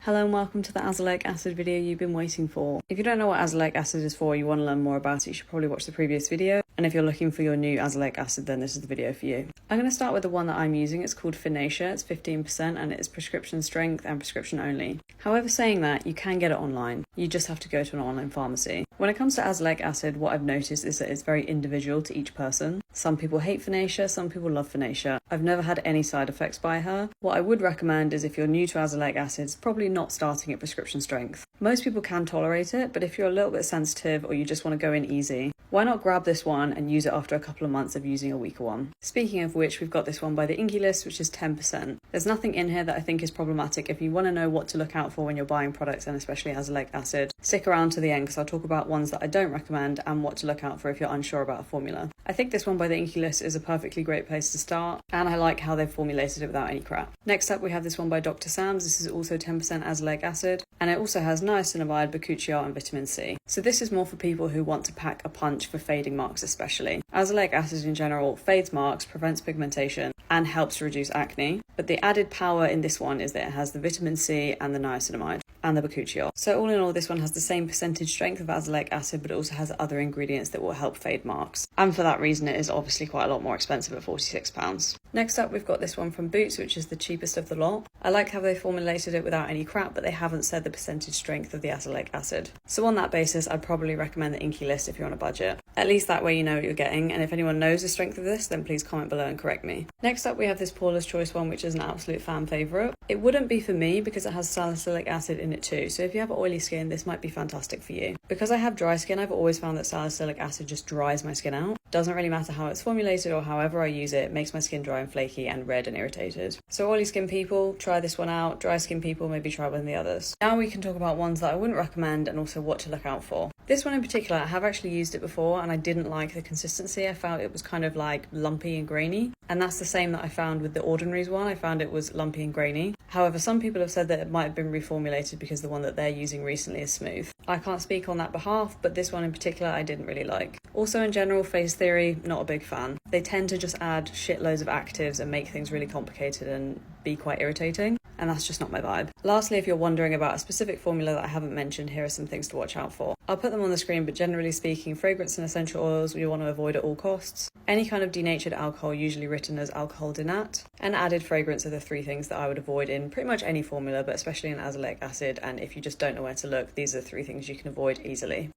Hello and welcome to the azelaic acid video you've been waiting for. If you don't know what azelaic acid is for, you want to learn more about it, you should probably watch the previous video. And if you're looking for your new azelaic acid, then this is the video for you. I'm going to start with the one that I'm using. It's called Finacea. It's 15% and it's prescription strength and prescription only. However, saying that, you can get it online. You just have to go to an online pharmacy. When it comes to azelaic acid, what I've noticed is that it's very individual to each person. Some people hate Finacea, some people love Finacea. I've never had any side effects by her. What I would recommend is if you're new to azelaic acid, it's probably not starting at prescription strength. Most people can tolerate it, but if you're a little bit sensitive or you just want to go in easy, why not grab this one and use it after a couple of months of using a weaker one? Speaking of which, we've got this one by the Inky List, which is 10%. There's nothing in here that I think is problematic. If you want to know what to look out for when you're buying products, and especially azelaic acid, stick around to the end because I'll talk about ones that I don't recommend and what to look out for if you're unsure about a formula. I think this one by the Inky List is a perfectly great place to start, and I like how they've formulated it without any crap. Next up, we have this one by Dr. Sam's. This is also 10% azelaic acid, and it also has niacinamide, bakuchiol, and vitamin C. So this is more for people who want to pack a punch for fading marks especially. Azelaic acid in general fades marks, prevents pigmentation, and helps to reduce acne. But the added power in this one is that it has the vitamin C and the niacinamide and the bakuchiol. So all in all, this one has the same percentage strength of azelaic acid, but it also has other ingredients that will help fade marks. And for that reason, it is obviously quite a lot more expensive at £46. Next up, we've got this one from Boots, which is the cheapest of the lot. I like how they formulated it without any crap, but they haven't said the percentage strength of the azelaic acid. So on that basis, I'd probably recommend the Inky List if you're on a budget. At least that way you know what you're getting, and if anyone knows the strength of this, then please comment below and correct me. Next up, we have this Paula's Choice one, which is an absolute fan favourite. It wouldn't be for me because it has salicylic acid in it too, so if you have oily skin, this might be fantastic for you. Because I have dry skin, I've always found that salicylic acid just dries my skin out. Doesn't really matter how it's formulated or however I use it, makes my skin dry and flaky and red and irritated. So oily skin people, try this one out. Dry skin people, maybe try one of the others. Now we can talk about ones that I wouldn't recommend and also what to look out for. This one in particular, I have actually used it before and I didn't like the consistency. I found it was kind of like lumpy and grainy. And that's the same that I found with the Ordinaries one. I found it was lumpy and grainy. However, some people have said that it might have been reformulated because the one that they're using recently is smooth. I can't speak on that behalf, but this one in particular I didn't really like. Also in general, Phase Theory, not a big fan. They tend to just add shitloads of actives and make things really complicated and be quite irritating. And that's just not my vibe. Lastly, if you're wondering about a specific formula that I haven't mentioned, here are some things to watch out for. I'll put them on the screen, but generally speaking, fragrance and essential oils you want to avoid at all costs. Any kind of denatured alcohol, usually written as alcohol denat, and added fragrance are the three things that I would avoid in pretty much any formula, but especially in azelaic acid. And if you just don't know where to look, these are the three things you can avoid easily.